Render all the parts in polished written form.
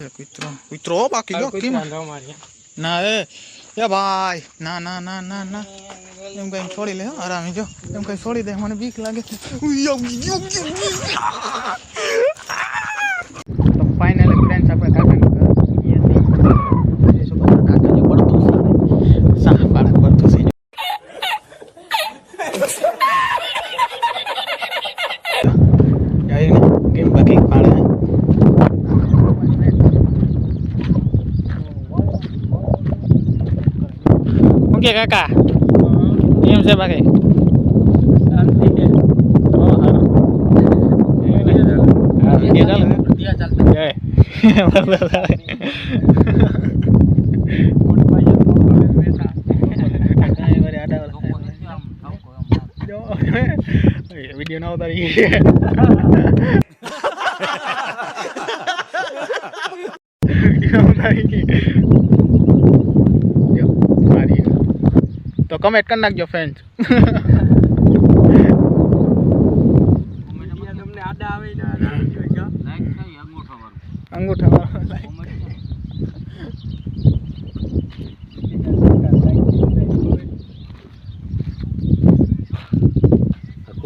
કૂતરો બાકી જો કેમ ના એ ભાઈ ના ના ના ના ના એમ કઈ છોડી લે આરામે જો એમ કઈ છોડી દે મને બીક લાગે તો ફાઇનલ ફ્રેન્ડ્સ આપણે કાકાને કાકા જો પડતો સાહ બાળક પડતો છે કેમ બાકી પાડે ઓકે કાકા કેમ છે બાકી વિડીયો ના ઉતારી તો કમેન્ટ કરી નાખજો ફ્રેન્ડ્સ અંગૂઠા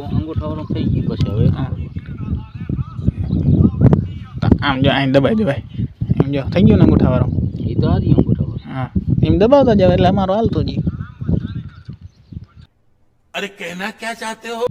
અંગૂઠા થઈ ગયું પછી હવે આમ જો અહીં દબાઈ દેવાય એમ જો થઈ ગયું ને અંગૂઠા વાળો એ તો આજી અંગૂઠા હા એમ દબાવતા જાવ એટલે અમારો હાલતો જ. અરે कहना क्या चाहते हो